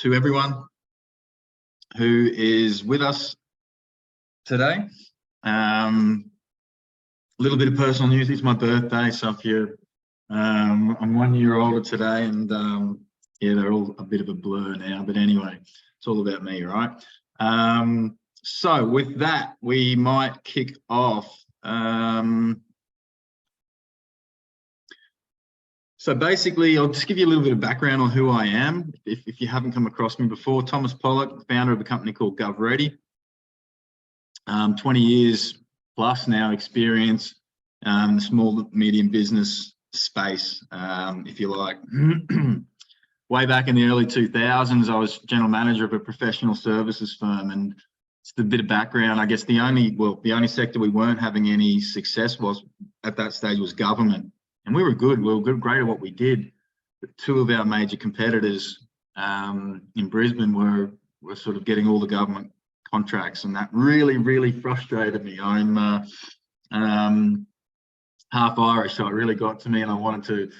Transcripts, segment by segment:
to everyone who is with us today. A little bit of personal news. It's my birthday, so if you're, I'm 1 year older today, and yeah, they're all a bit of a blur now. But anyway, it's all about me, right? So with that, we might kick off. So basically, I'll just give you a little bit of background on who I am. If you haven't come across me before, Thomas Pollock, founder of a company called GovReady. 20 years plus now experience in the small, medium business space, if you like. Way back in the early 2000s, I was general manager of a professional services firm, and just a bit of background, I guess the only sector we weren't having any success was at that stage was government. And we were good, great at what we did. But two of our major competitors in Brisbane were sort of getting all the government contracts, and that really frustrated me. I'm half Irish, so it really got to me, and I wanted to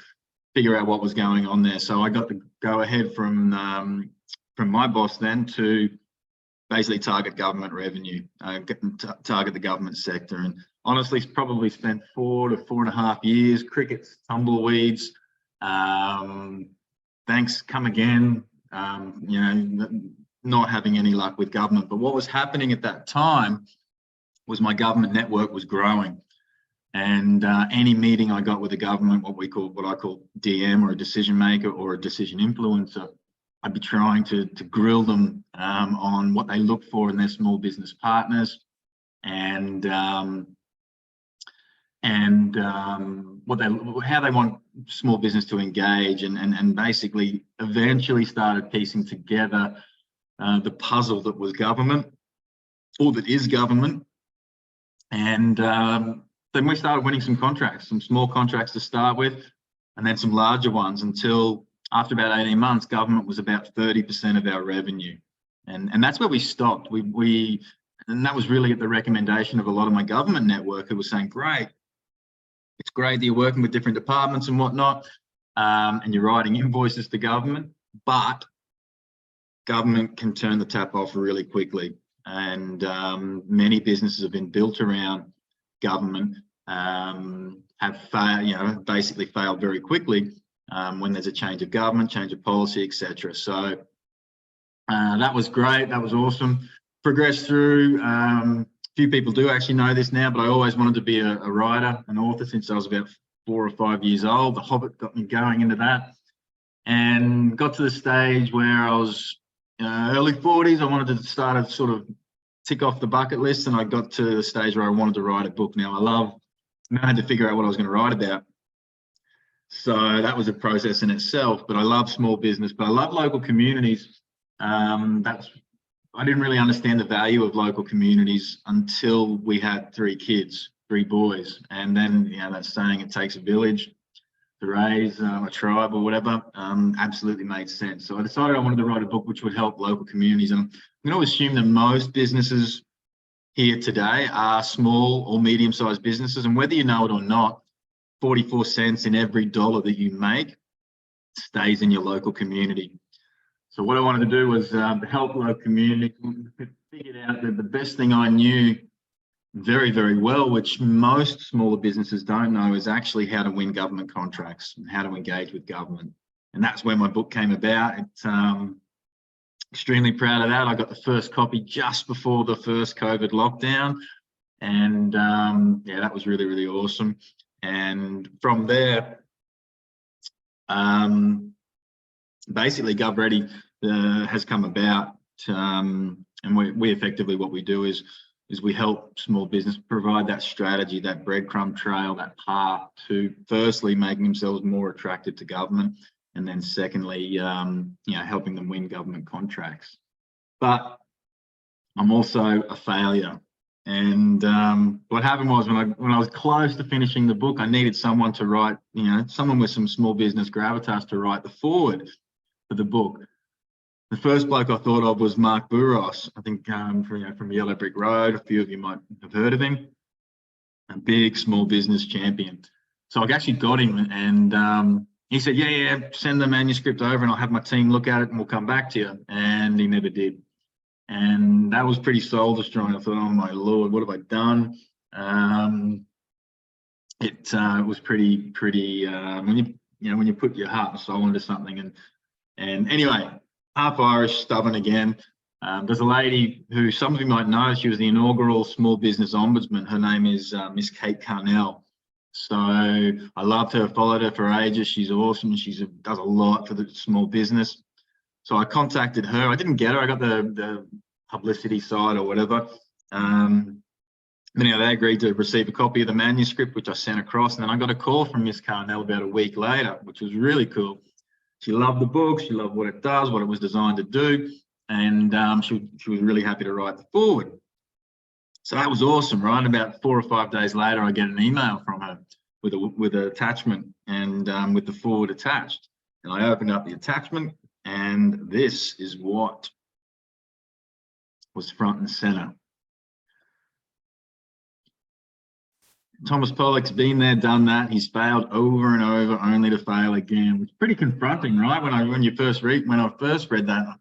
figure out what was going on there. So I got the go ahead from my boss then to basically target government revenue, target the government sector. And honestly, probably spent 4 to 4.5 years, crickets, tumbleweeds, thanks, come again, you know, not having any luck with government. But what was happening at that time was my government network was growing. And any meeting I got with the government, what I call DM, or a decision maker or a decision influencer, I'd be trying to grill them on what they look for in their small business partners, and how they want small business to engage, and basically eventually started piecing together the puzzle that was government, or that is government. And then we started winning some contracts, some small contracts to start with, and then some larger ones, until after about 18 months, government was about 30% of our revenue. And that's where we stopped. And that was really at the recommendation of a lot of my government network, who was saying, great, it's great that you're working with different departments and whatnot, and you're writing invoices to government, but government can turn the tap off really quickly. And many businesses have been built around government, have failed, basically failed very quickly when there's a change of government, change of policy, etc. So that was great. That was awesome. Progressed through. Few people do actually know this now, but I always wanted to be a writer, an author, since I was about 4 or 5 years old. The Hobbit got me going into that, and got to the stage where I was early 40s. I wanted to start to sort of tick off the bucket list, and I got to the stage where I wanted to write a book. Now I had to figure out what I was going to write about. So that was a process in itself, but I love small business, but I love local communities. I didn't really understand the value of local communities until we had 3 kids, 3 boys. And then, that saying, it takes a village to raise a tribe or whatever, absolutely made sense. So I decided I wanted to write a book which would help local communities. And I'm going to assume that most businesses here today are small or medium-sized businesses. And whether you know it or not, 44 cents in every dollar that you make stays in your local community. So what I wanted to do was help local community. Figured out that the best thing I knew very well, which most smaller businesses don't know, is actually how to win government contracts and how to engage with government. And that's where my book came about. It's extremely proud of that. I got the first copy just before the first COVID lockdown, and yeah, that was really awesome. And from there, basically GovReady has come about, and we effectively, what we do is we help small business provide that strategy, that breadcrumb trail, that path to firstly making themselves more attractive to government, and then secondly, helping them win government contracts. But I'm also a failure. And what happened was, when I was close to finishing the book, I needed someone to write, someone with some small business gravitas to write the foreword for the book. The first bloke I thought of was Mark Bouros, I think from Yellow Brick Road. A few of you might have heard of him. A big small business champion. So I actually got him, and He said, yeah, send the manuscript over and I'll have my team look at it and we'll come back to you. And he never did. And that was pretty soul destroying. I thought, oh my Lord, what have I done? It was pretty when you put your heart and soul into something. And anyway, half Irish, stubborn again. There's a lady who some of you might know. She was the inaugural small business ombudsman. Her name is Miss Kate Carnell. So I loved her, followed her for ages. She's awesome. She does a lot for the small business. So I contacted her. I didn't get her. I got the publicity side or whatever. Anyhow, they agreed to receive a copy of the manuscript, which I sent across. And then I got a call from Miss Carnell about a week later, which was really cool. She loved the book. She loved what it does, what it was designed to do. And she was really happy to write the foreword. So that was awesome, right? About 4 or 5 days later, I get an email from her with an attachment and with the foreword attached. And I opened up the attachment, and this is what was front and center. Thomas Pollock's been there, done that. He's failed over and over, only to fail again. It's pretty confronting, right? When I first read that.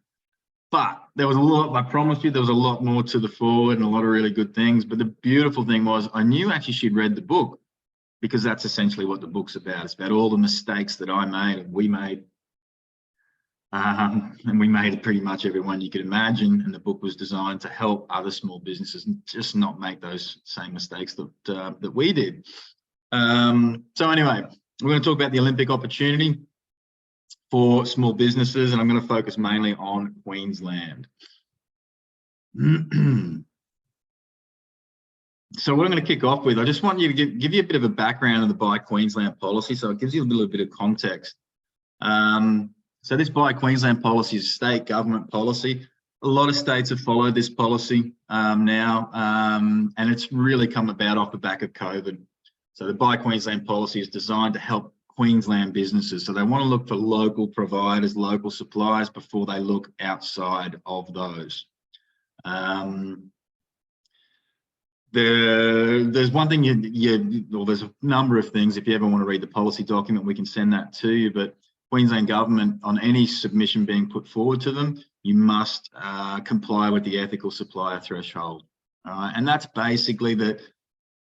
But there was a lot, I promise you, there was a lot more to the forward and a lot of really good things. But the beautiful thing was I knew actually she'd read the book, because that's essentially what the book's about. It's about all the mistakes that I made and we made. And we made pretty much everyone you could imagine. And the book was designed to help other small businesses and just not make those same mistakes that we did. So anyway, we're going to talk about the Olympic opportunity for small businesses, and I'm going to focus mainly on Queensland. So what I'm going to kick off with, I just want you to give you a bit of a background of the Buy Queensland policy, so it gives you a little bit of context. So this Buy Queensland policy is a state government policy. A lot of states have followed this policy now, and it's really come about off the back of COVID. So the Buy Queensland policy is designed to help Queensland businesses. So they want to look for local providers, local suppliers before they look outside of those. There's one thing well, there's a number of things. If you ever want to read the policy document, we can send that to you. But Queensland government, on any submission being put forward to them, you must comply with the ethical supplier threshold. And that's basically that.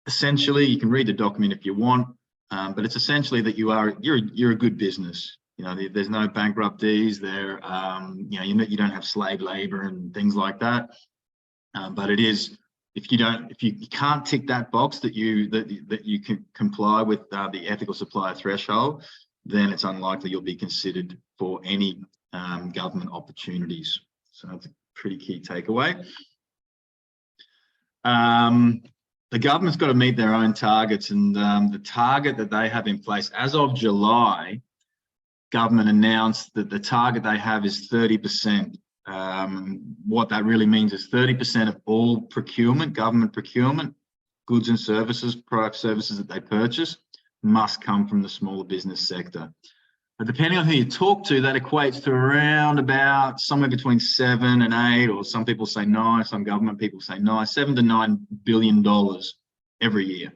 Essentially, you can read the document if you want. But it's essentially that you're a good business. You know, there's no bankruptcies there. You don't have slave labor and things like that. But it is, if you can't tick that box that you can comply with the ethical supplier threshold, then it's unlikely you'll be considered for any government opportunities. So that's a pretty key takeaway. The government's got to meet their own targets, and the target that they have in place as of July, government announced that the target they have is 30%. What that really means is 30% of all procurement, government procurement, goods and services, product services that they purchase must come from the smaller business sector. But depending on who you talk to, that equates to around about somewhere between 7 and 8, or some people say 9, some government people say 9, $7 to $9 billion every year.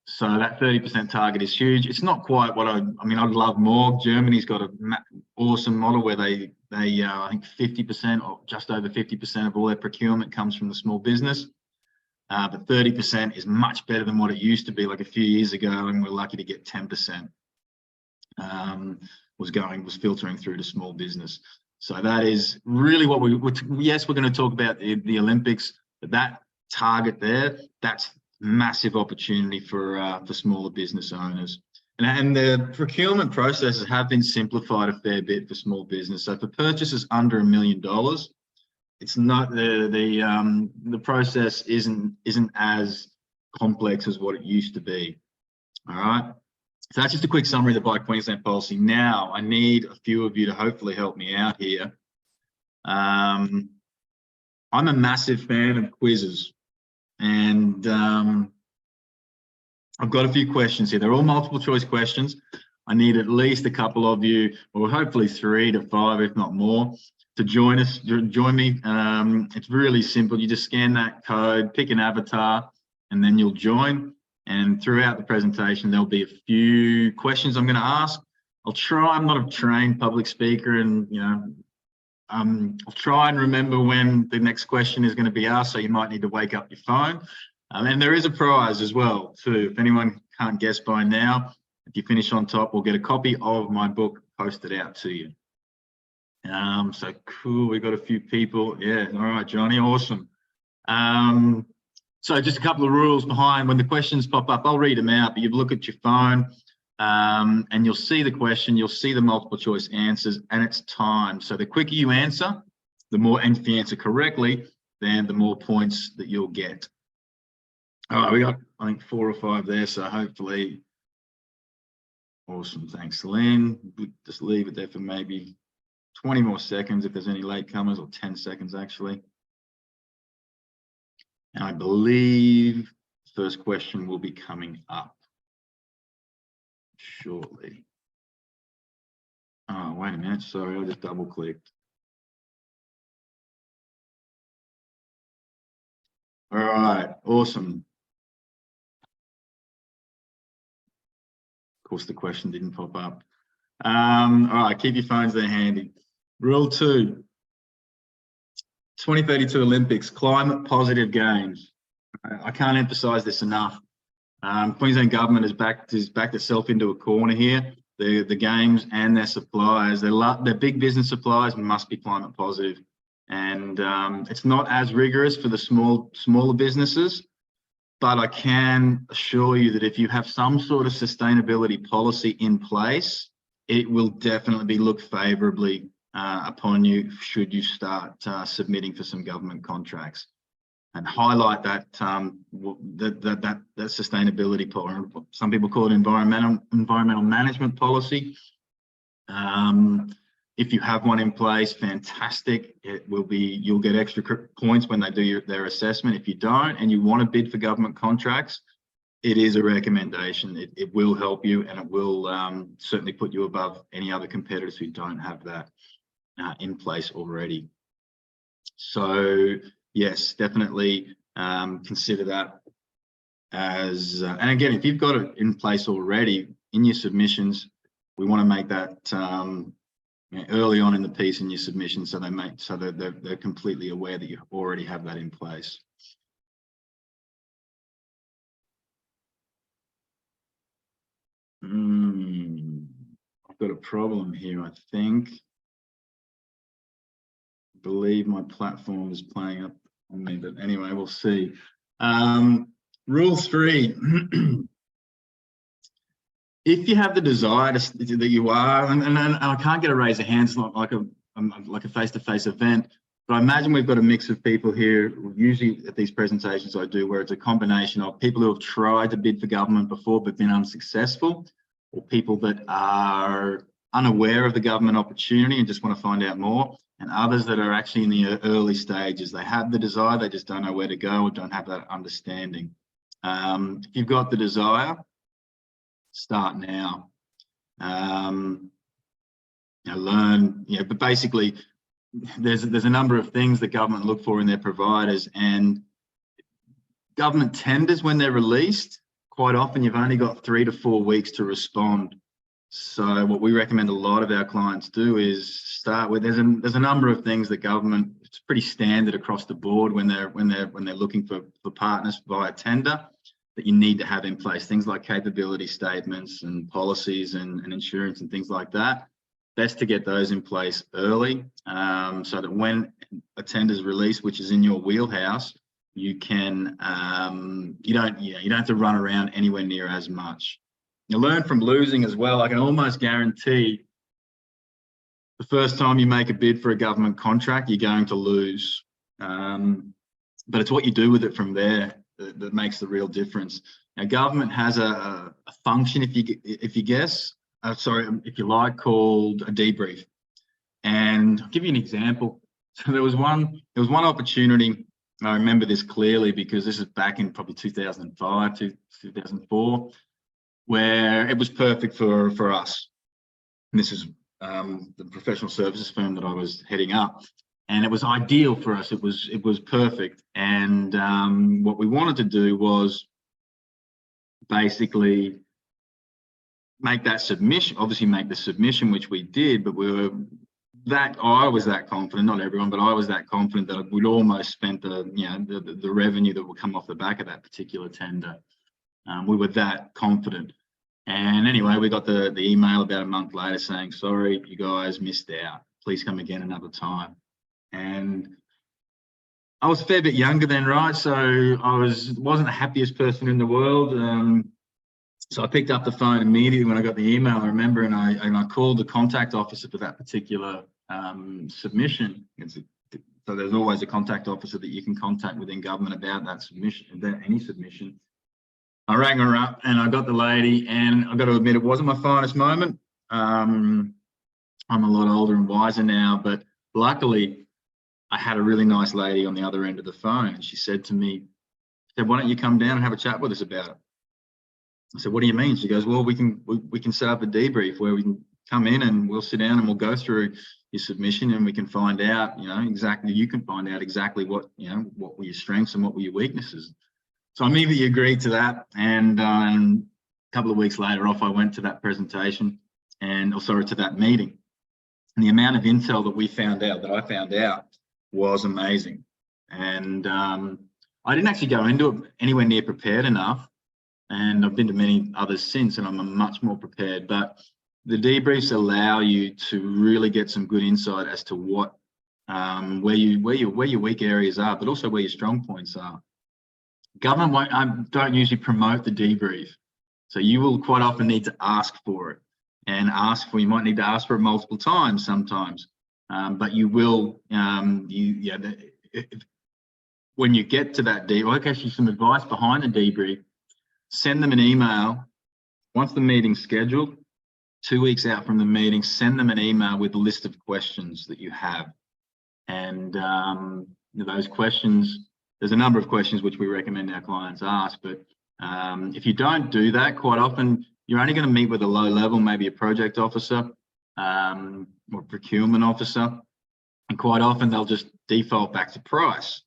So that 30% target is huge. It's not quite what I'd love more. Germany's got an awesome model where they I think 50% or just over 50% of all their procurement comes from the small business. But 30% is much better than what it used to be like a few years ago, and we're lucky to get 10%. Was filtering through to small business. So that is really what yes, we're going to talk about the Olympics, but that target there, that's massive opportunity for smaller business owners. And the procurement processes have been simplified a fair bit for small business. So for purchases under $1 million, it's not the process isn't as complex as what it used to be. All right. So that's just a quick summary of the Buy Queensland policy. Now, I need a few of you to hopefully help me out here. I'm a massive fan of quizzes, and I've got a few questions here. They're all multiple choice questions. I need at least a couple of you, or hopefully 3 to 5, if not more, to join me. It's really simple. You just scan that code, pick an avatar, and then you'll join. And throughout the presentation, there'll be a few questions I'm going to ask. I'm not a trained public speaker, and I'll try and remember when the next question is going to be asked, so you might need to wake up your phone. And there is a prize as well too. If anyone can't guess by now, if you finish on top, we'll get a copy of my book posted out to you. So cool, we've got a few people. Yeah, all right, Johnny, awesome. So just a couple of rules behind when the questions pop up. I'll read them out, but you look at your phone and you'll see the question, you'll see the multiple choice answers, and it's timed. So the quicker you answer, the more, and if you answer correctly, then the more points that you'll get. All right, we got, I think, 4 or 5 there, so hopefully, awesome, thanks, Lynn. Just leave it there for maybe 20 more seconds if there's any latecomers, or 10 seconds actually. And I believe the first question will be coming up shortly. Oh, wait a minute, sorry, I just double clicked. All right, awesome. Of course, the question didn't pop up. All right, keep your phones there handy. Rule 2, 2032 Olympics, climate positive games. I can't emphasize this enough. Queensland government has backed itself into a corner here. The games and their suppliers, their big business suppliers must be climate positive. And it's not as rigorous for the smaller businesses, but I can assure you that if you have some sort of sustainability policy in place, it will definitely be looked favourably upon you should you start submitting for some government contracts, and highlight that that sustainability policy. Some people call it environmental management policy. If you have one in place, fantastic. It will be, you'll get extra points when they do their assessment. If you don't and you want to bid for government contracts, it is a recommendation. It will help you, and it will certainly put you above any other competitors who don't have that in place already. So yes, definitely consider that as, and again, if you've got it in place already in your submissions, we want to make that early on in the piece in your submission, so they're completely aware that you already have that in place. I've got a problem here, I think. I believe my platform is playing up on me, but anyway, we'll see. Rule 3. If you have the desire that you are, and I can't get a raise of hands, not like a face-to-face event, but I imagine we've got a mix of people here. Usually at these presentations I do, where it's a combination of people who have tried to bid for government before but been unsuccessful, or people that are unaware of the government opportunity and just want to find out more, and others that are actually in the early stages. They have the desire, they just don't know where to go or don't have that understanding. If you've got the desire, start now. Learn, but basically there's a number of things that government look for in their providers, and government tenders, when they're released, quite often you've only got 3 to 4 weeks to respond. So what we recommend a lot of our clients do is start with, there's a number of things that government, it's pretty standard across the board when they're looking for partners via tender, that you need to have in place. Things like capability statements and policies and insurance and things like that. Best to get those in place early, so that when a tender is released, which is in your wheelhouse, you can you don't have to run around anywhere near as much. You learn from losing as well. I can almost guarantee the first time you make a bid for a government contract, you're going to lose. But it's what you do with it from there that makes the real difference. Now, government has a function, if you like, called a debrief. And I'll give you an example. So there was one opportunity, and I remember this clearly because this is back in probably 2005 to 2004, where it was perfect for us. And this is the professional services firm that I was heading up. And it was ideal for us. It was perfect. And what we wanted to do was basically make that submission, obviously make the submission, which we did, but I was that confident, not everyone, but I was that confident that we'd almost spent the revenue that would come off the back of that particular tender. We were that confident. And anyway, we got the email about a month later saying, sorry, you guys missed out. Please come again another time. And I was a fair bit younger then, right? So I wasn't the happiest person in the world. So I picked up the phone immediately when I got the email, I remember, and I called the contact officer for that particular submission. So there's always a contact officer that you can contact within government about that submission, about any submission. I rang her up and I got the lady, and I've got to admit, it wasn't my finest moment. I'm a lot older and wiser now, but luckily I had a really nice lady on the other end of the phone, and she said to me, why don't you come down and have a chat with us about it? I said, what do you mean? She goes, well, we can set up a debrief where we can come in and we'll sit down and we'll go through your submission, and we can find out, you can find out exactly what were your strengths and what were your weaknesses. So I immediately agreed to that, and a couple of weeks later off I went to that presentation to that meeting. And the amount of intel that I found out was amazing. And I didn't actually go into it anywhere near prepared enough. And I've been to many others since, and I'm much more prepared. But the debriefs allow you to really get some good insight as to what, where your weak areas are, but also where your strong points are. Government don't usually promote the debrief, so you will quite often need to ask for it, and you might need to ask for it multiple times sometimes. But you will, when you get to that debrief, I'll actually some advice behind the debrief. Send them an email once the meeting's scheduled. 2 weeks out from the meeting, send them an email with a list of questions that you have. And those questions, there's a number of questions which we recommend our clients ask, but if you don't do that, quite often you're only going to meet with a low level, maybe a project officer or procurement officer, and quite often they'll just default back to price,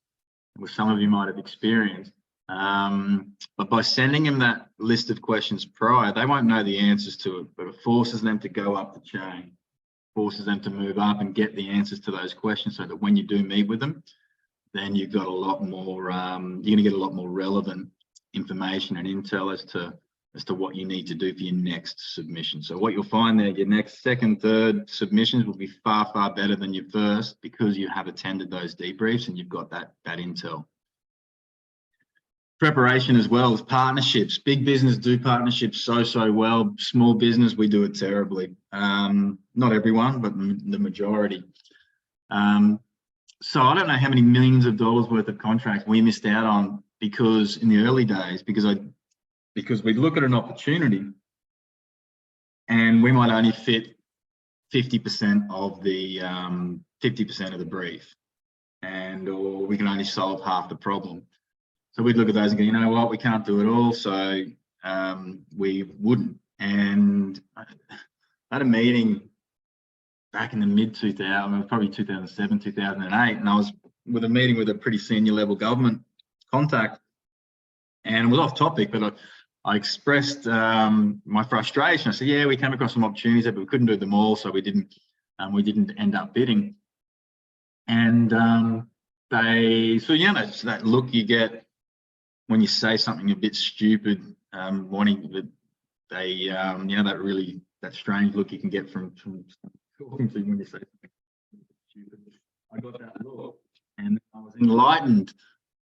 which some of you might have experienced. But by sending them that list of questions prior, they won't know the answers to it, but it forces them to go up the chain, forces them to move up and get the answers to those questions, so that when you do meet with them, then you've got a lot more, you're going to get a lot more relevant information and intel as to what you need to do for your next submission. So what you'll find there, your next, second, third submissions will be far, far better than your first, because you have attended those debriefs and you've got that intel. Preparation as well as partnerships. Big business do partnerships so well. Small business, we do it terribly. Not everyone, but the majority. So I don't know how many millions of dollars worth of contracts we missed out on because in the early days, because we'd look at an opportunity and we might only fit 50% of the 50% of the brief, or we can only solve half the problem. So we'd look at those and go, you know what, we can't do it all, so we wouldn't. And I had a meeting back in the mid-2000s, probably 2007, 2008, and I was with a meeting with a pretty senior level government contact, and it was off topic, but I expressed my frustration. I said, yeah, we came across some opportunities, but we couldn't do them all, so we didn't end up bidding. And so it's that look you get when you say something a bit stupid, wanting that they, that strange look you can get from talking to you when you say something stupid. I got that look, and I was enlightened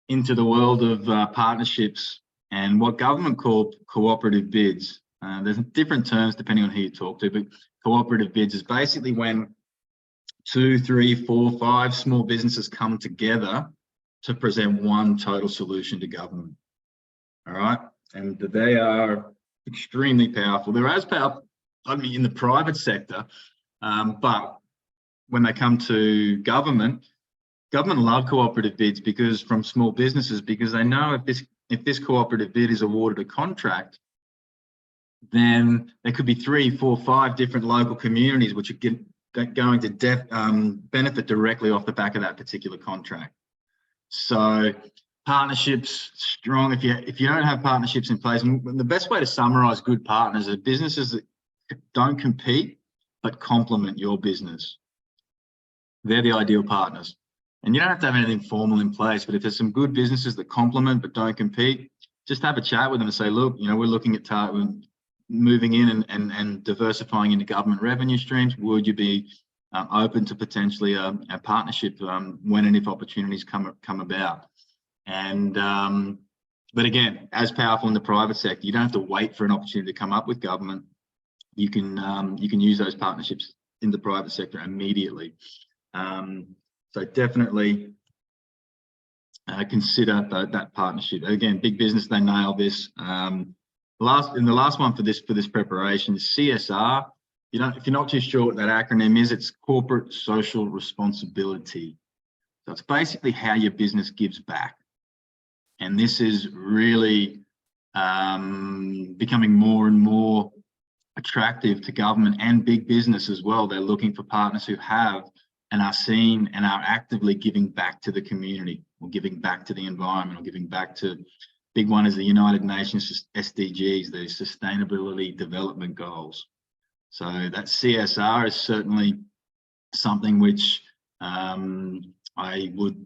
into the world of partnerships and what government called cooperative bids. There's different terms depending on who you talk to, but cooperative bids is basically when 2, 3, 4, 5 small businesses come together to present one total solution to government. All right, and they are extremely powerful. They're as powerful, in the private sector, but when they come to government love cooperative bids from small businesses, because they know if this cooperative bid is awarded a contract, then there could be 3, 4, 5 different local communities which are going to benefit directly off the back of that particular contract. So Partnerships strong. If you don't have partnerships in place, and the best way to summarize good partners are businesses that don't compete but complement your business. They're the ideal partners. And you don't have to have anything formal in place, but if there's some good businesses that complement but don't compete, just have a chat with them and say, look, we're looking at moving in and diversifying into government revenue streams. Would you be open to potentially a partnership when and if opportunities come about? And but again, as powerful in the private sector, you don't have to wait for an opportunity to come up with government. You can use those partnerships in the private sector immediately. So definitely consider that partnership. Again, big business, they nail this. The last one for this preparation is CSR. If you're not too sure what that acronym is, it's corporate social responsibility. So it's basically how your business gives back. And this is really becoming more and more attractive to government and big business as well. They're looking for partners who have and are seen and are actively giving back to the community, or giving back to the environment, or giving back to, big one is the United Nations SDGs, the Sustainability Development Goals. So that CSR is certainly something which I would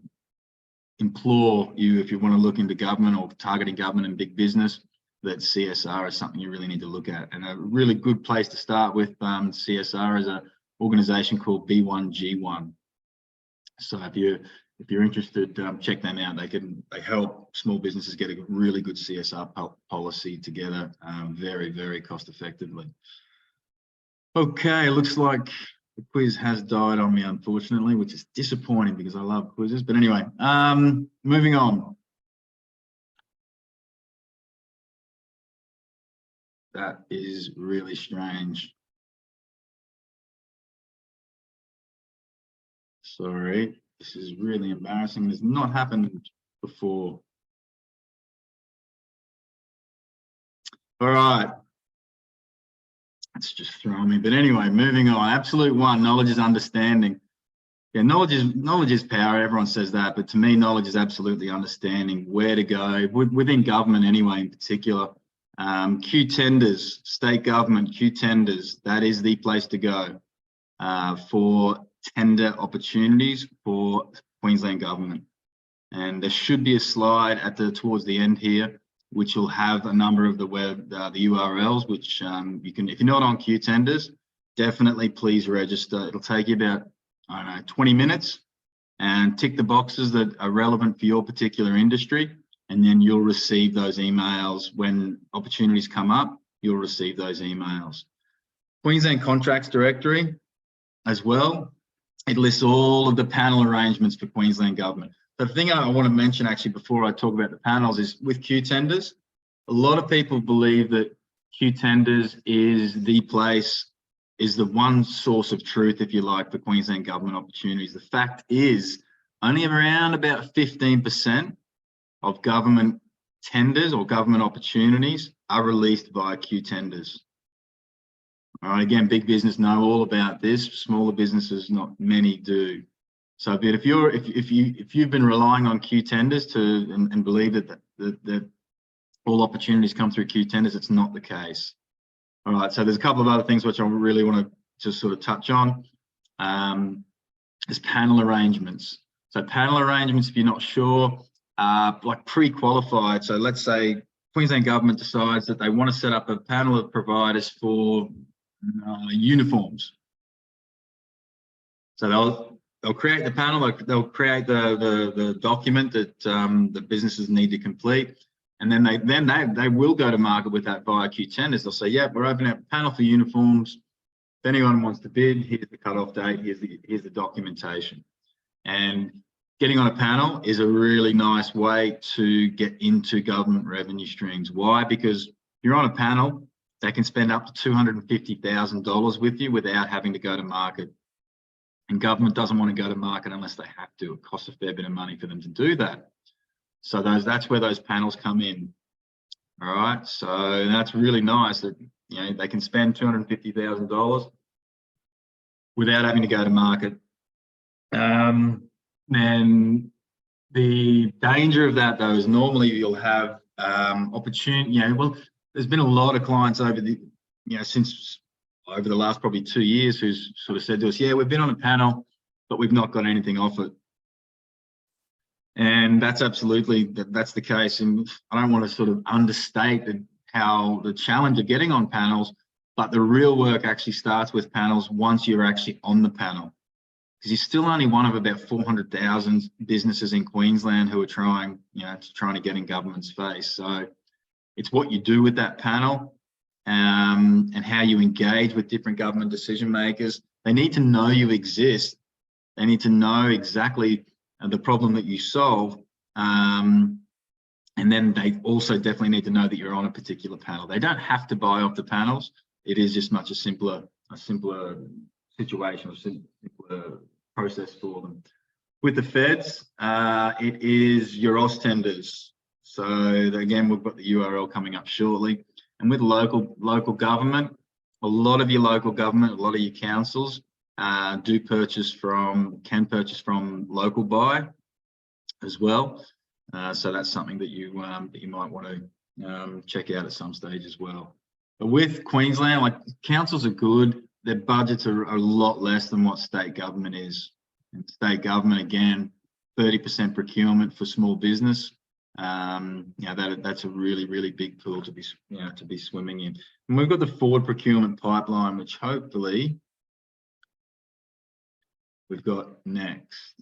implore you, if you want to look into government or targeting government and big business, that CSR is something you really need to look at. And a really good place to start with CSR is an organization called B1G1. So if you're interested, check them out. They help small businesses get a really good CSR policy together very, very cost effectively. Okay, looks like the quiz has died on me, unfortunately, which is disappointing because I love quizzes. But anyway, moving on. That is really strange. Sorry, this is really embarrassing. It's not happened before. All right. It's just throwing me. But anyway, moving on. Absolute one, knowledge is understanding. Yeah, knowledge is power. Everyone says that, but to me, knowledge is absolutely understanding where to go within government anyway, in particular. Q tenders, state government, Q tenders, that is the place to go for tender opportunities for Queensland government. And there should be a slide towards the end here, which will have a number of the URLs, which you can, if you're not on Q tenders, definitely please register. It'll take you about, I don't know, 20 minutes, and tick the boxes that are relevant for your particular industry. And then you'll receive those emails when opportunities come up. You'll receive those emails. Queensland Contracts Directory as well. It lists all of the panel arrangements for Queensland government. The thing I want to mention actually before I talk about the panels is with Q tenders, a lot of people believe that Q tenders is the place, is the one source of truth, if you like, for Queensland government opportunities. The fact is only around about 15% of government tenders or government opportunities are released via Q tenders. All right, again, big business know all about this. Smaller businesses, not many do. So, but if you've been relying on Q tenders and believe that all opportunities come through Q tenders, it's not the case. All right, so there's a couple of other things which I really want to just sort of touch on. There's panel arrangements. So panel arrangements, if you're not sure, like pre-qualified. So let's say Queensland government decides that they want to set up a panel of providers for uniforms. So they'll create the panel, they'll create the document that the businesses need to complete, and then they will go to market with that via Q tenders. They'll say, yeah, we're opening up a panel for uniforms. If anyone wants to bid, here's the cutoff date, here's the documentation. And getting on a panel is a really nice way to get into government revenue streams. Why? Because you're on a panel, they can spend up to $250,000 with you without having to go to market. And government doesn't want to go to market unless they have to. It costs a fair bit of money for them to do that. So that's where those panels come in. All right, so that's really nice that they can spend $250,000 without having to go to market. And The danger of that, though, is normally you'll have opportunity. Well, there's been a lot of clients over the, since over the last probably 2 years who's sort of said to us, yeah, we've been on a panel, but we've not got anything off it. And that's that's the case. And I don't want to sort of understate how the challenge of getting on panels, but the real work actually starts with panels once you're actually on the panel. Because you're still only one of about 400,000 businesses in Queensland who are trying to get in government's face. So it's what you do with that panel and how you engage with different government decision makers. They need to know you exist. They need to know exactly the problem that you solve. And then they also definitely need to know that you're on a particular panel. They don't have to buy off the panels. It is just much a simpler situation, or simpler process for them. With the feds, it is your OS tenders. So again, we've got the URL coming up shortly. And with local government, a lot of your local government, a lot of your councils can purchase from local buy as well. So that's something that you might want to check out at some stage as well. But with Queensland, like, councils are good. Their budgets are a lot less than what state government is. And state government, again, 30% procurement for small business. That's a really, really big pool to be swimming in. And we've got the forward procurement pipeline, which hopefully we've got next.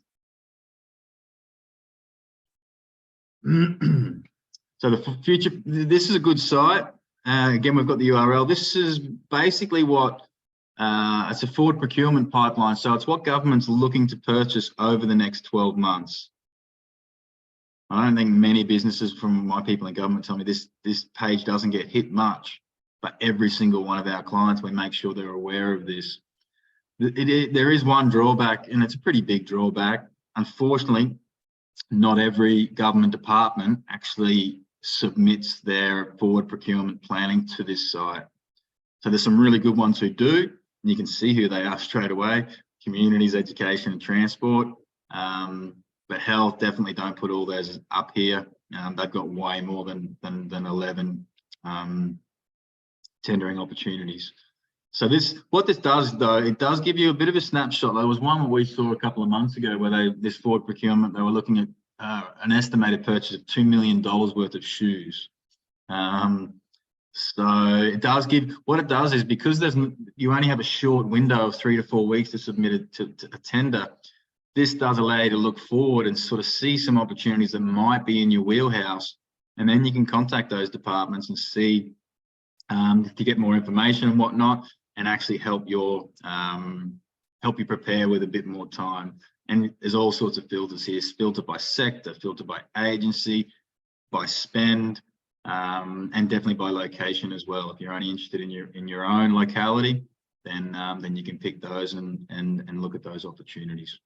So the future, this is a good site. Again, we've got the URL. This is basically what, it's a forward procurement pipeline. So it's what government's looking to purchase over the next 12 months. I don't think many businesses from my people in government tell me this page doesn't get hit much, but every single one of our clients, we make sure they're aware of this. There is one drawback, and it's a pretty big drawback. Unfortunately, not every government department actually submits their forward procurement planning to this site. So there's some really good ones who do, and you can see who they are straight away: communities, education and transport. But health, definitely don't put all those up here. They've got way more than 11 tendering opportunities. So what this does, though, it does give you a bit of a snapshot. There was one that we saw a couple of months ago where this forward procurement, they were looking at an estimated purchase of $2 million worth of shoes. So it does give, what it does is, because you only have a short window of 3 to 4 weeks to submit it to a tender, this does allow you to look forward and sort of see some opportunities that might be in your wheelhouse. And then you can contact those departments and see to get more information and whatnot, and actually help you prepare with a bit more time. And there's all sorts of filters here: filter by sector, filter by agency, by spend, and definitely by location as well. If you're only interested in your own locality, then you can pick those and look at those opportunities.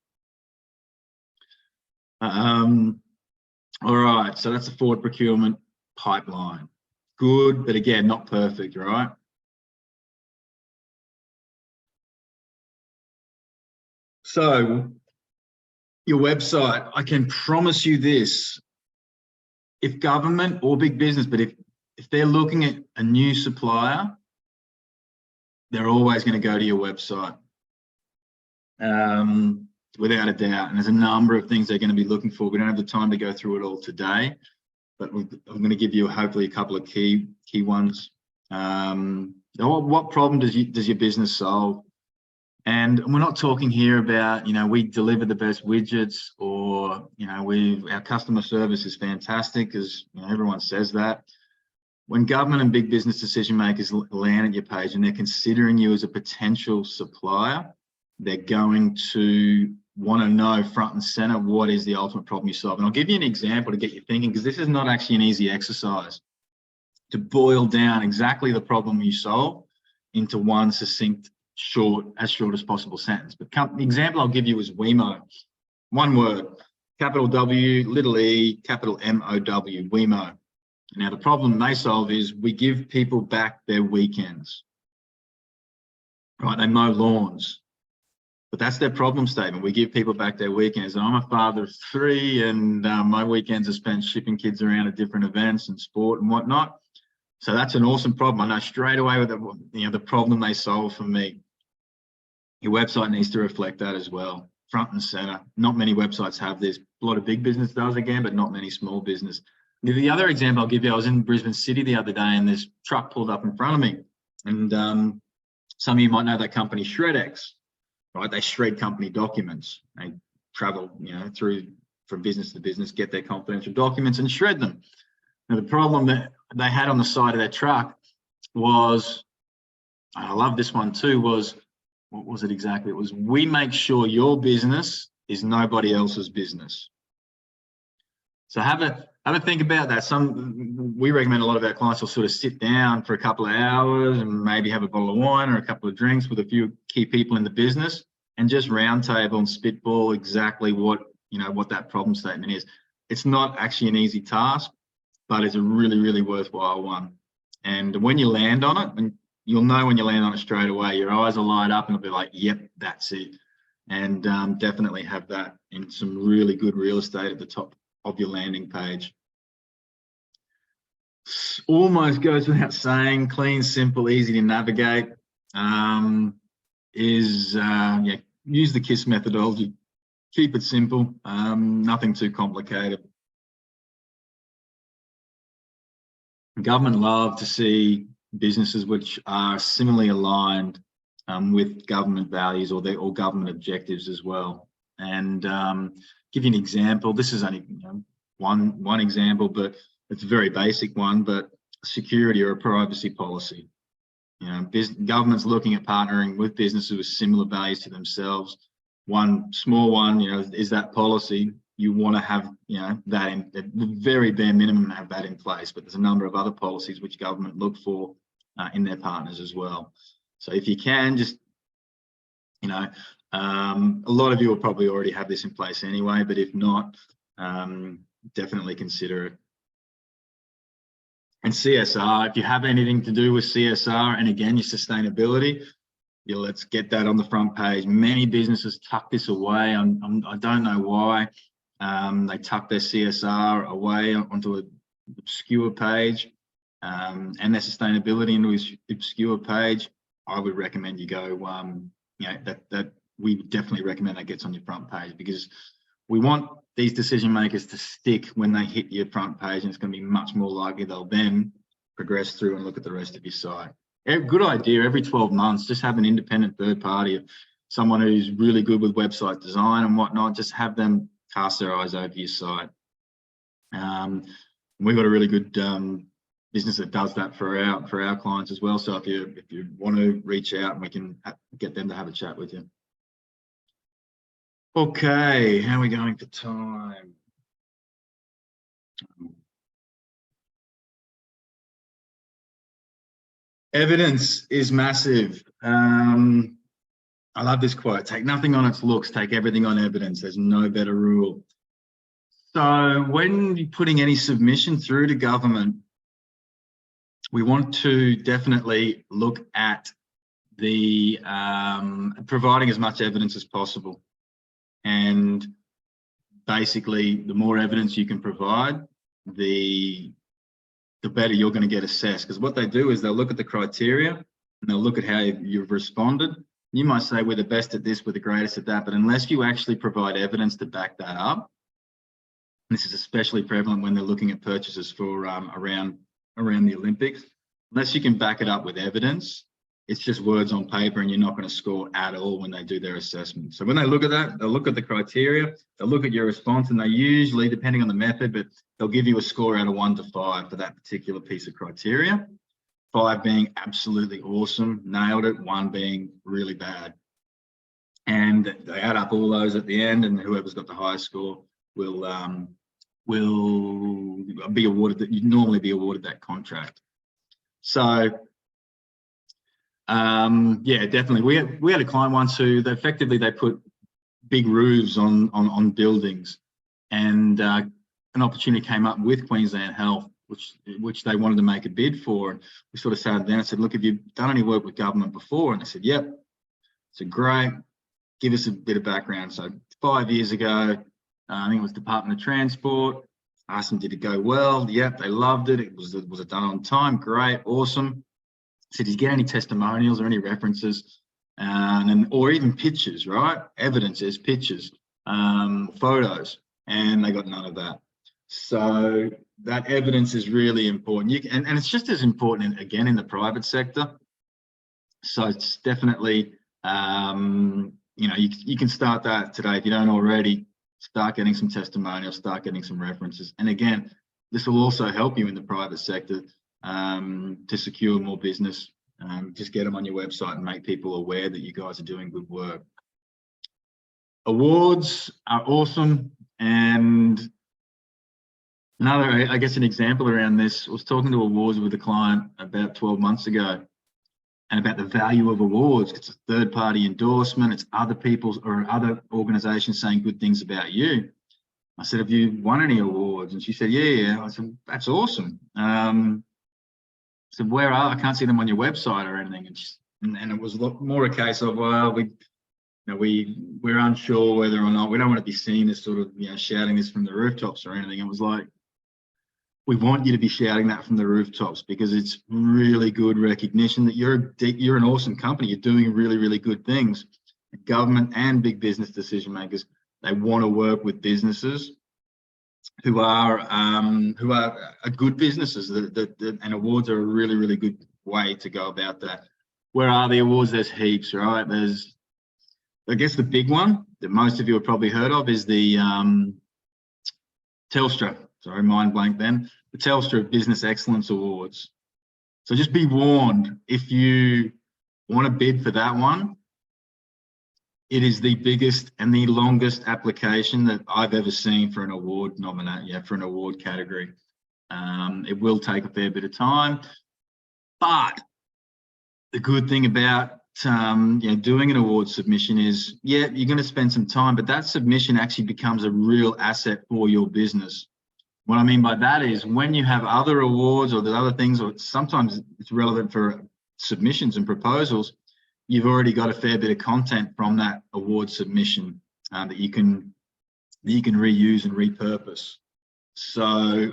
All right, so that's the forward procurement pipeline. Good, but again, not perfect, right? So your website, I can promise you this: if government or big business, but if they're looking at a new supplier, they're always going to go to your website, without a doubt. And there's a number of things they're going to be looking for. We don't have the time to go through it all today, but I'm going to give you hopefully a couple of key ones. What problem does your business solve? And we're not talking here about, we deliver the best widgets, or, our customer service is fantastic, because everyone says that. When government and big business decision makers land at your page and they're considering you as a potential supplier, they're going to want to know front and center what is the ultimate problem you solve. And I'll give you an example to get you thinking, because this is not actually an easy exercise to boil down exactly the problem you solve into one succinct, as short as possible sentence. But the example I'll give you is Wemo. One word: capital W, little e, capital M-O-W, Wemo. Now, the problem they solve is we give people back their weekends. Right? They mow lawns. But that's their problem statement. We give people back their weekends. And I'm a father of 3, and my weekends are spent shipping kids around to different events and sport and whatnot. So that's an awesome problem. I know straight away with the problem they solve for me. Your website needs to reflect that as well, front and center. Not many websites have this. A lot of big business does, again, but not many small business. The other example I'll give you, I was in Brisbane City the other day, and this truck pulled up in front of me. And some of you might know that company, ShredX, right? They shred company documents. They travel, through from business to business, get their confidential documents and shred them. Now, the problem that they had on the side of their truck was, and I love this one too, was, what was it exactly? It was, we make sure your business is nobody else's business. So have a think about that. We recommend a lot of our clients will sort of sit down for a couple of hours and maybe have a bottle of wine or a couple of drinks with a few key people in the business and just roundtable and spitball exactly what that problem statement is. It's not actually an easy task, but it's a really, really worthwhile one. And when you land on it, and you'll know when you land on it straight away, your eyes will light up and it'll be like, yep, that's it. And definitely have that in some really good real estate at the top of your landing page. Almost goes without saying, clean, simple, easy to navigate. Use the KISS methodology. Keep it simple, nothing too complicated. Government love to see businesses which are similarly aligned with government values or government objectives as well. And give you an example. This is only one example, but it's a very basic one. But security or a privacy policy. Government's looking at partnering with businesses with similar values to themselves. One small one, is that policy. You want to have, that in the very bare minimum, have that in place. But there's a number of other policies which government look for in their partners as well. So if you can, just, a lot of you will probably already have this in place anyway, but if not, definitely consider it. And CSR, if you have anything to do with CSR, and again, your sustainability, let's get that on the front page. Many businesses tuck this away. I don't know why. They tuck their CSR away onto an obscure page and their sustainability into an obscure page. I would recommend you go, we would definitely recommend that gets on your front page, because we want these decision makers to stick when they hit your front page, and it's going to be much more likely they'll then progress through and look at the rest of your site. Good idea, every 12 months, just have an independent third party of someone who's really good with website design and whatnot, just have them cast their eyes over your site. We've got a really good business that does that for our clients as well. So if you want to reach out, and we can get them to have a chat with you. Okay, how are we going for time? Evidence is massive. I love this quote: take nothing on its looks, take everything on evidence. There's no better rule. So when you're putting any submission through to government, we want to definitely look at the providing as much evidence as possible. And basically, the more evidence you can provide, the better you're going to get assessed. Because what they do is they'll look at the criteria and they'll look at how you've responded. You might say we're the best at this, we're the greatest at that, but unless you actually provide evidence to back that up, and this is especially prevalent when they're looking at purchases for around the Olympics, unless you can back it up with evidence, it's just words on paper, and you're not going to score at all when they do their assessment. So when they look at that, they'll look at the criteria, they'll look at your response, and they usually, depending on the method, but they'll give you a score out of 1 to 5 for that particular piece of criteria. 5 being absolutely awesome, nailed it, 1 being really bad. And they add up all those at the end, and whoever's got the highest score will be awarded that. You'd normally be awarded that contract. So yeah, definitely. We had a client once who they put big roofs on buildings, and an opportunity came up with Queensland Health, which they wanted to make a bid for. And we sort of sat down and said, look, have you done any work with government before? And they said, yep. I said, great. give us a bit of background. So 5 years ago, I think it was Department of Transport. Asked them, did it go well? Yep, they loved it. Was it done on time? Great, awesome. So did you get any testimonials or any references? Or even pictures, right? Evidences, pictures, photos, and they got none of that. So that evidence is really important. And it's just as important, again, in the private sector. So it's definitely, you can start that today if you don't already. Start getting some testimonials, start getting some references. And again, this will also help you in the private sector to secure more business. Just get them on your website and make people aware that you guys are doing good work. Awards are awesome. And another, I guess, an example around this, I was talking to awards with a client about 12 months ago, and about the value of awards. It's a third-party endorsement. It's other people's or other organisations saying good things about you. I said, have you won any awards? And she said, yeah. I said, that's awesome. I said, where are? I can't see them on your website or anything. And it was more a case of, well, we're unsure whether or not, we don't want to be seen as sort of, shouting this from the rooftops or anything. It was like, we want you to be shouting that from the rooftops, because it's really good recognition that you're an awesome company. You're doing really, really good things. Government and big business decision makers, they want to work with businesses who are good businesses. And awards are a really, really good way to go about that. Where are the awards? There's heaps, right? There's, I guess, the big one that most of you have probably heard of is the Telstra. Sorry, mind blank then. The Telstra Business Excellence Awards. So just be warned, if you want to bid for that one, it is the biggest and the longest application that I've ever seen for an award for an award category. It will take a fair bit of time, but the good thing about doing an award submission is, you're going to spend some time, but that submission actually becomes a real asset for your business. What I mean by that is, when you have other awards or the other things, or sometimes it's relevant for submissions and proposals, you've already got a fair bit of content from that award submission that you can reuse and repurpose. So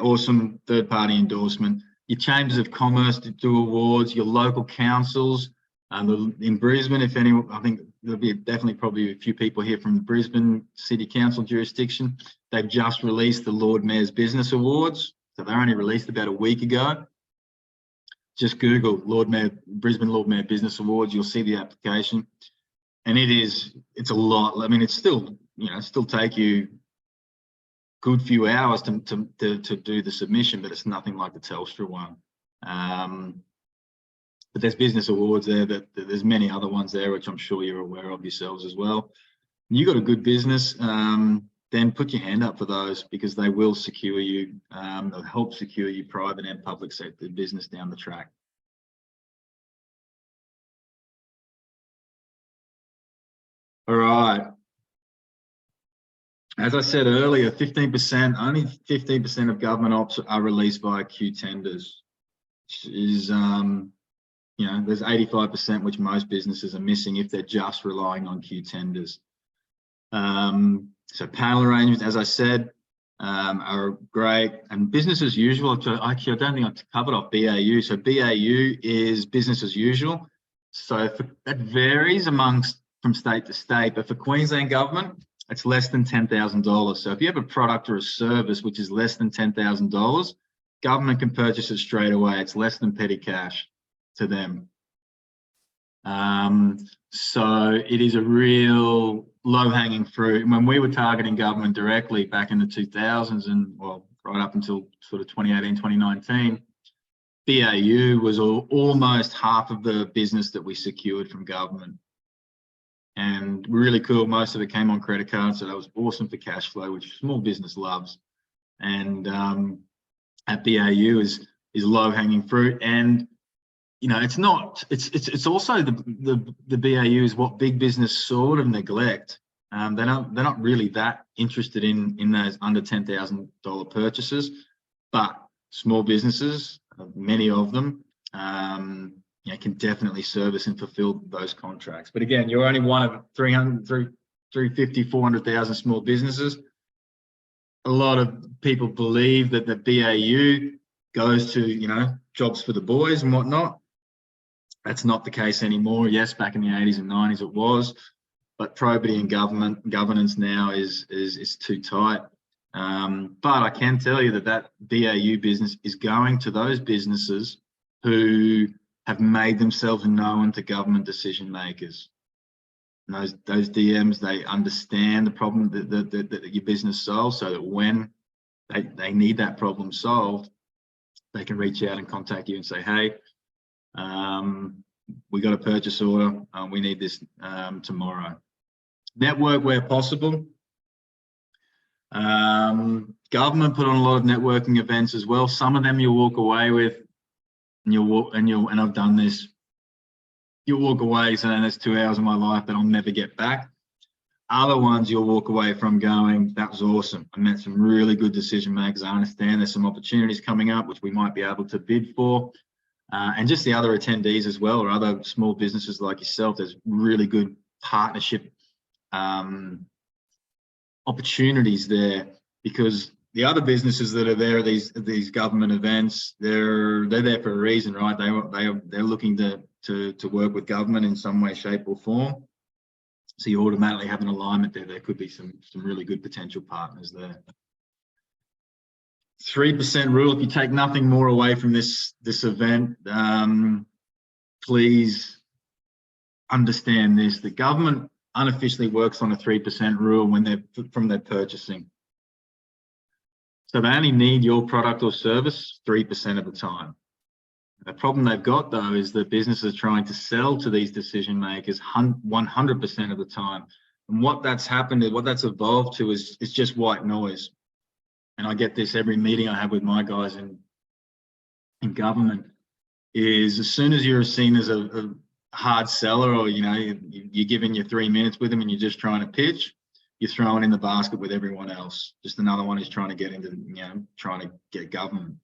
awesome third-party endorsement. Your chambers of commerce do awards, your local councils. In Brisbane, if anyone, I think there'll be probably a few people here from the Brisbane City Council jurisdiction. They've just released the Lord Mayor's Business Awards. So they're only released about a week ago. Just Google Brisbane Lord Mayor Business Awards. You'll see the application, and it's a lot. I mean, it's still, still take you good few hours to do the submission, but it's nothing like the Telstra one. But there's business awards there, but there's many other ones there, which I'm sure you're aware of yourselves as well. You got a good business, then put your hand up for those, because they will secure you, they'll help secure you private and public sector business down the track. All right. As I said earlier, 15%, only 15% of government ops are released via Q tenders, which is, there's 85%, which most businesses are missing if they're just relying on Q tenders. So panel arrangements, as I said, are great, and business as usual. Actually, I don't think I've covered off BAU. So BAU is business as usual. So that varies from state to state, but for Queensland government, it's less than $10,000. So if you have a product or a service which is less than $10,000, government can purchase it straight away. It's less than petty cash to them. So it is a real low-hanging fruit. When we were targeting government directly back in the 2000s and, well, right up until sort of 2018, 2019, BAU was almost half of the business that we secured from government. And really cool, most of it came on credit cards, so that was awesome for cash flow, which small business loves. And at BAU is low-hanging fruit. And it's not. It's also the BAU is what big business sort of neglect. They're not really that interested in those under $10,000 purchases, but small businesses, many of them, can definitely service and fulfill those contracts. But again, you're only one of 350, 400,000 small businesses. A lot of people believe that the BAU goes to, jobs for the boys and whatnot. That's not the case anymore. Yes, back in the 80s and 90s it was, but probity and governance now is too tight. But I can tell you that BAU business is going to those businesses who have made themselves known to government decision makers. And those DMs, they understand the problem that your business solves, so that when they need that problem solved, they can reach out and contact you and say, hey, we got a purchase order, we need this tomorrow. Network where possible. Government put on a lot of networking events as well. Some of them you'll walk away with, and I've done this. You'll walk away saying that's 2 hours of my life that I'll never get back. Other ones you'll walk away from going, that was awesome. I met some really good decision makers. I understand there's some opportunities coming up which we might be able to bid for. And just the other attendees as well, or other small businesses like yourself, there's really good partnership opportunities there, because the other businesses that are there at these government events, they're there for a reason, right? They're looking to work with government in some way, shape or form. So you automatically have an alignment there. There could be some really good potential partners there. 3% rule, if you take nothing more away from this event, please understand this. The government unofficially works on a 3% rule when they're from their purchasing. So they only need your product or service 3% of the time. The problem they've got though is that businesses are trying to sell to these decision makers 100% of the time. And what that's happened, what that's evolved to is just white noise. And I get this every meeting I have with my guys in government, is as soon as you're seen as a hard seller, or you're giving your 3 minutes with them and you're just trying to pitch, you're throwing in the basket with everyone else. Just another one who's trying to get into, trying to get government.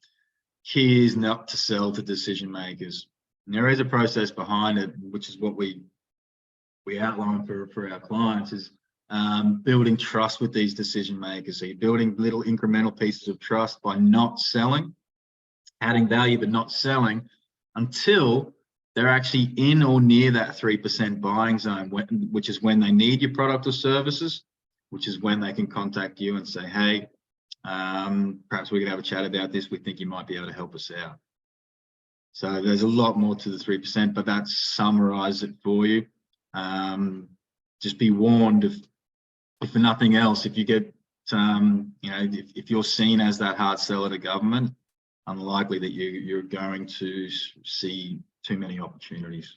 Key is not to sell to decision makers. And there is a process behind it, which is what we outline for our clients, is building trust with these decision makers. So you're building little incremental pieces of trust by not selling, adding value but not selling, until they're actually in or near that 3% buying zone, which is when they need your product or services, which is when they can contact you and say, hey, perhaps we can have a chat about this. We think you might be able to help us out. So there's a lot more to the 3%, but that summarizes it for you. Just be warned, if for nothing else, if you get, if you're seen as that hard seller to government, unlikely that you're going to see too many opportunities.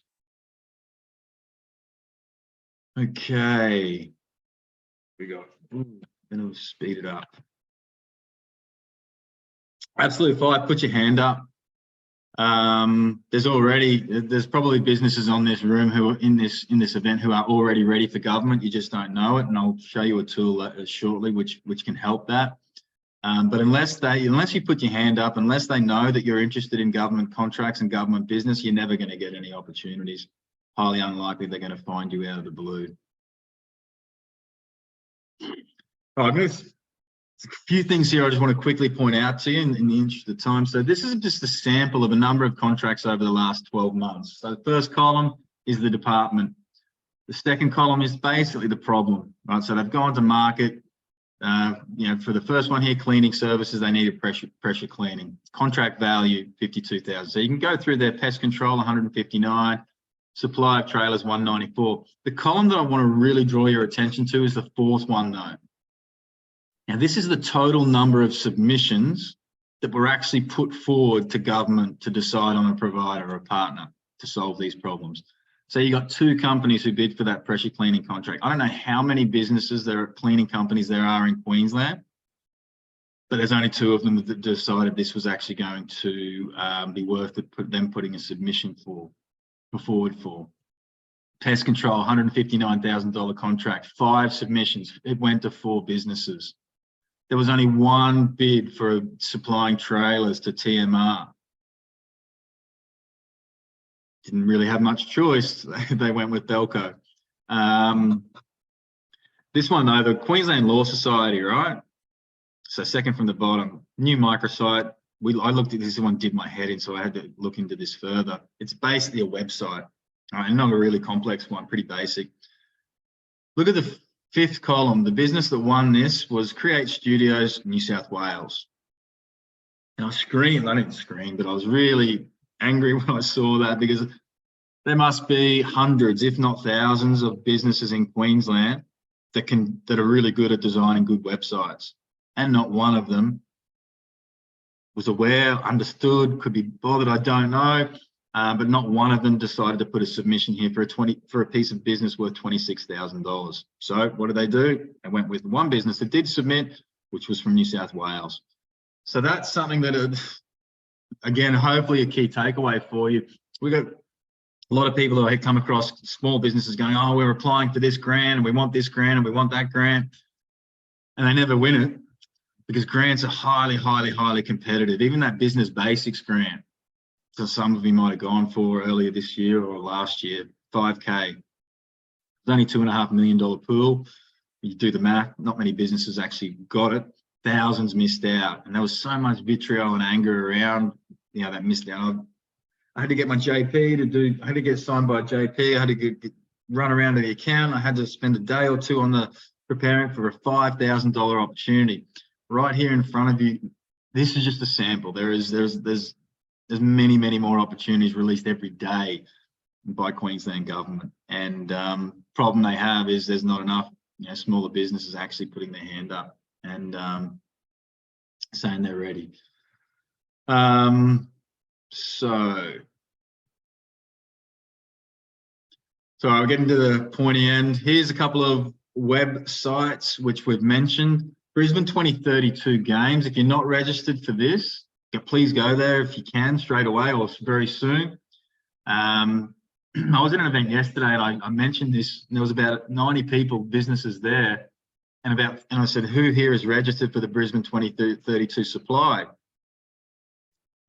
Okay, we got, then it'll speed it up. Absolutely fine, put your hand up. There's probably businesses on this room who are in this event who are already ready for government. You just don't know it, and I'll show you a tool shortly which can help that. But unless you put your hand up, unless they know that you're interested in government contracts and government business, you're never going to get any opportunities. Highly unlikely they're going to find you out of the blue. All right, there's a few things here I just want to quickly point out to you in the interest of time. So this is just a sample of a number of contracts over the last 12 months. So the first column is the department. The second column is basically the problem, right? So they've gone to market. For the first one here, cleaning services, they needed pressure cleaning. Contract value, 52,000. So you can go through their pest control, 159, supply of trailers, 194. The column that I want to really draw your attention to is the fourth one though. Now this is the total number of submissions that were actually put forward to government to decide on a provider or a partner to solve these problems. So you got 2 companies who bid for that pressure cleaning contract. I don't know how many businesses there are, cleaning companies there are in Queensland, but there's only 2 of them that decided this was actually going to be worth them putting a submission forward for. Pest control, $159,000 contract, 5 submissions. It went to 4 businesses. There was only 1 bid for supplying trailers to TMR. didn't really have much choice. They went with Belco. This one though, the Queensland Law Society, right? So second from the bottom, new microsite. I looked at this one, did my head in, so I had to look into this further. It's basically a website, and not a really complex one, pretty basic. Look at the fifth column. The business that won this was Create Studios, New South Wales. And I didn't scream, but I was really angry when I saw that, because there must be hundreds, if not thousands, of businesses in Queensland that are really good at designing good websites. And not one of them was aware, understood, could be bothered, I don't know, but not one of them decided to put a submission here for a piece of business worth $26,000. So what did they do? They went with one business that did submit, which was from New South Wales. So that's something that, again, hopefully a key takeaway for you. We got a lot of people who come across small businesses going, oh, we're applying for this grant and we want this grant and we want that grant, and they never win it, because grants are highly, highly, highly competitive. Even that business basics grant, so some of you might have gone for earlier this year or last year, 5K. It's only $2.5 million pool. You do the math, not many businesses actually got it. Thousands missed out. And there was so much vitriol and anger around, that missed out. I had to get my JP I had to get signed by a JP. I had to run around to the account. I had to spend a day or two on preparing for a $5,000 opportunity. Right here in front of you, this is just a sample. There's many, many more opportunities released every day by Queensland government. And problem they have is there's not enough smaller businesses actually putting their hand up and saying they're ready. So I'll get into the pointy end. Here's a couple of websites which we've mentioned. Brisbane 2032 Games. If you're not registered for this, please go there if you can straight away or very soon. I was at an event yesterday and I mentioned this, and there was about 90 people, businesses there, and I said, who here is registered for the Brisbane 2032 supply?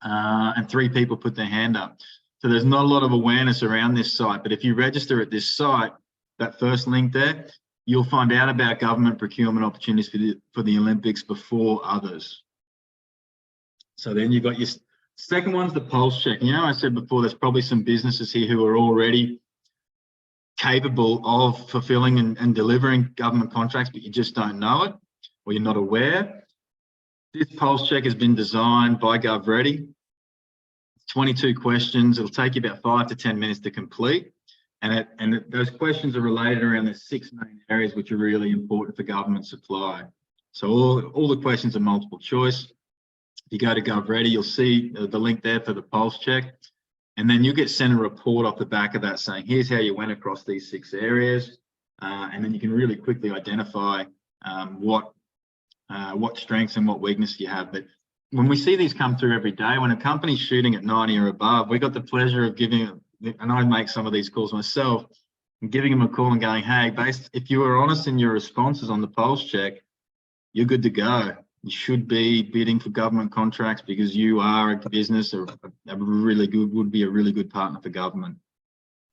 And 3 people put their hand up. So there's not a lot of awareness around this site, but if you register at this site, that first link there, you'll find out about government procurement opportunities for the Olympics before others. So then you've got your second one's the pulse check. I said before, there's probably some businesses here who are already capable of fulfilling and delivering government contracts, but you just don't know it, or you're not aware. This pulse check has been designed by GovReady. 22 questions. It'll take you about 5 to 10 minutes to complete. And those questions are related around the 6 main areas which are really important for government supply. So all the questions are multiple choice. If you go to GovReady, you'll see the link there for the pulse check. And then you get sent a report off the back of that saying, here's how you went across these 6 areas. And then you can really quickly identify what strengths and what weakness you have. But when we see these come through every day, when a company's shooting at 90 or above, we got the pleasure of giving, and I make some of these calls myself, and giving them a call and going, hey, if you were honest in your responses on the pulse check, you're good to go. You should be bidding for government contracts because you are a business or would be a really good partner for government.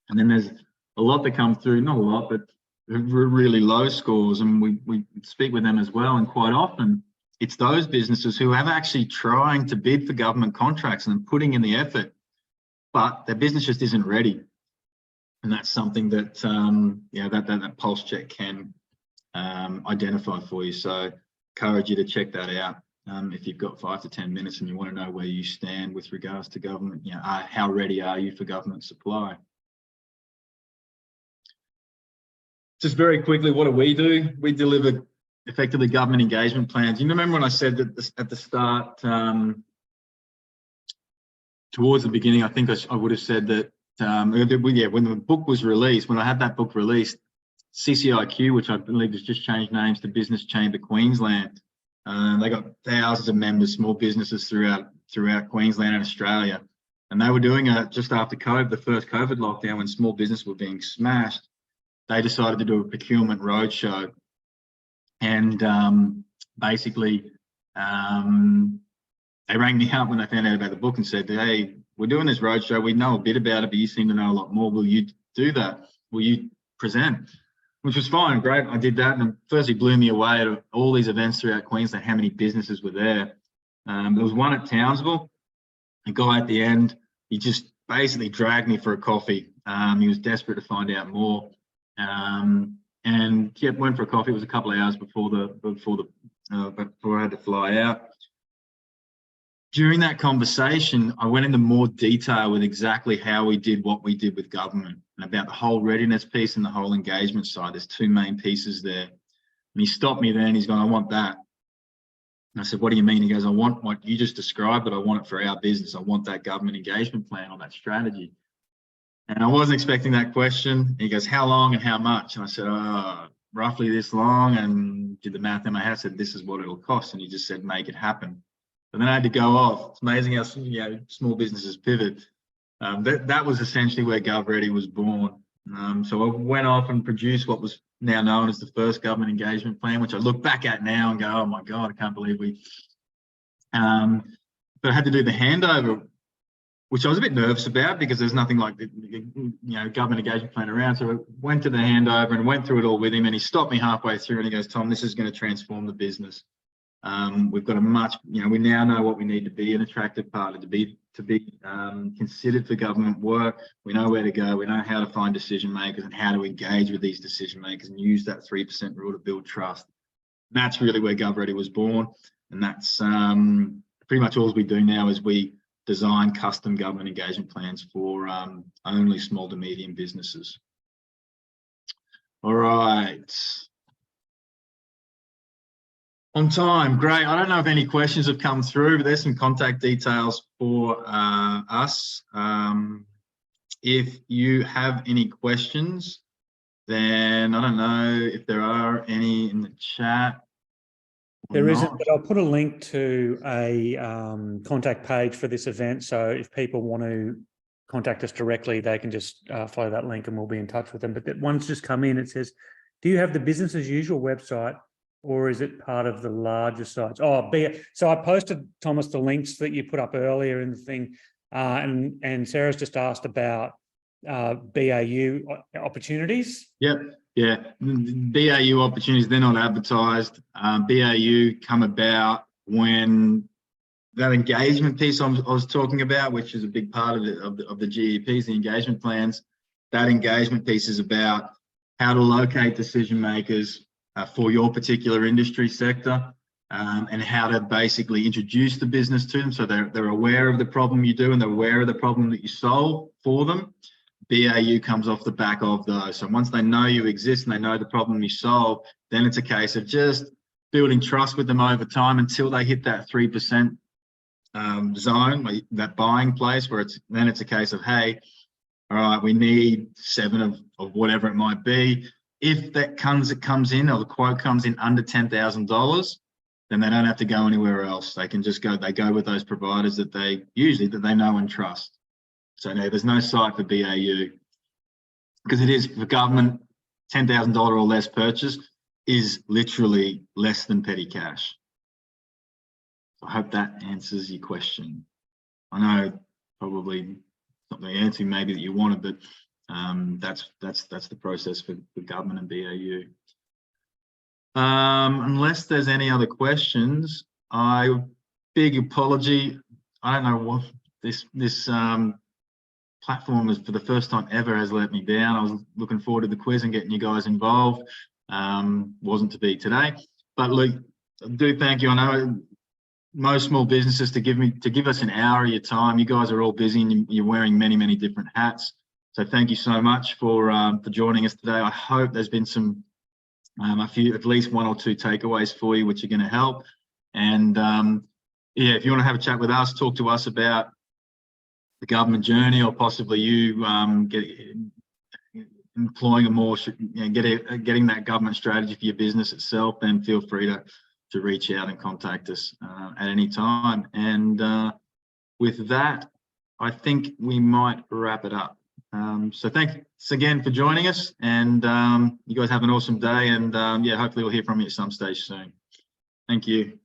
And then there's a lot that come through, not a lot, but really low scores, and we speak with them as well. And quite often it's those businesses who have actually trying to bid for government contracts and putting in the effort, but their business just isn't ready. And that's something that that pulse check can identify for you. So encourage you to check that out if you've got 5 to 10 minutes and you want to know where you stand with regards to government. How ready are you for government supply? Just very quickly, what do? We deliver effectively government engagement plans. You remember when I said that at the start, towards the beginning, I think I would have said that, when the book was released, when I had that book released, CCIQ, which I believe has just changed names to Business Chamber Queensland, they got thousands of members, small businesses throughout Queensland and Australia. And they were doing it just after COVID, the first COVID lockdown, when small business were being smashed. They decided to do a procurement roadshow. And basically, they rang me up when they found out about the book and said, hey, we're doing this roadshow. We know a bit about it, but you seem to know a lot more. Will you do that? Will you present? Which was fine, great. I did that, and it firstly blew me away at all these events throughout Queensland, how many businesses were there. There was one at Townsville. A guy at the end, he just basically dragged me for a coffee. He was desperate to find out more, and went for a coffee. It was a couple of hours before I had to fly out. During that conversation, I went into more detail with exactly how we did what we did with government and about the whole readiness piece and the whole engagement side. There's two main pieces there. And he stopped me there and he's going, I want that. And I said, what do you mean? He goes, I want what you just described, but I want it for our business. I want that government engagement plan or that strategy. And I wasn't expecting that question. He goes, how long and how much? And I said, roughly this long, and did the math in my head. I said, this is what it'll cost. And he just said, make it happen. And then I had to go off. It's amazing how small businesses pivot. That was essentially where GovReady was born. So I went off and produced what was now known as the first government engagement plan, which I look back at now and go, oh my God, I can't believe we. But I had to do the handover, which I was a bit nervous about because there's nothing like the government engagement plan around. So I went to the handover and went through it all with him, and he stopped me halfway through and he goes, Tom, this is going to transform the business. We've got a much, we now know what we need to be an attractive partner, to be considered for government work. We know where to go. We know how to find decision makers and how to engage with these decision makers and use that 3% rule to build trust. And that's really where GovReady was born. And that's pretty much all we do now is we design custom government engagement plans for only small to medium businesses. All right. On time, great. I don't know if any questions have come through, but there's some contact details for us. If you have any questions, then I don't know if there are any in the chat. There isn't, but I'll put a link to a contact page for this event. So if people want to contact us directly, they can just follow that link and we'll be in touch with them. But that one's just come in. It says, do you have the business as usual website, or is it part of the larger sites? Oh, so I posted, Thomas, the links that you put up earlier in the thing, and Sarah's just asked about BAU opportunities. Yep, yeah, BAU opportunities, they're not advertised. BAU come about when that engagement piece I was talking about, which is a big part of the GEPs, the engagement plans. That engagement piece is about how to locate decision makers for your particular industry sector, and how to basically introduce the business to them so they're aware of the problem you do and they're aware of the problem that you solve for them. BAU comes off the back of those. So once they know you exist and they know the problem you solve, then it's a case of just building trust with them over time until they hit that 3% zone, that buying place, where then it's a case of, hey, all right, we need 7 of whatever it might be. If it comes in, or the quote comes in under $10,000, then they don't have to go anywhere else. They can just go, they go with those providers that they know and trust. So no, there's no site for BAU, because it is for government, $10,000 or less purchase is literally less than petty cash. I hope that answers your question. I know probably not the answer maybe that you wanted, but that's the process for government and BAU. Unless there's any other questions, big apology. I don't know what this platform is, for the first time ever, has let me down. I was looking forward to the quiz and getting you guys involved. Wasn't to be today, but look, I do thank you. I know most small businesses to give us an hour of your time. You guys are all busy and you're wearing many different hats. So thank you so much for joining us today. I hope there's been some at least 1 or 2 takeaways for you, which are going to help. And yeah, if you want to have a chat with us, talk to us about the government journey, or possibly you employing a more, getting that government strategy for your business itself, then feel free to reach out and contact us at any time. And with that, I think we might wrap it up. So thanks again for joining us, and you guys have an awesome day, and yeah, hopefully we'll hear from you at some stage soon. Thank you.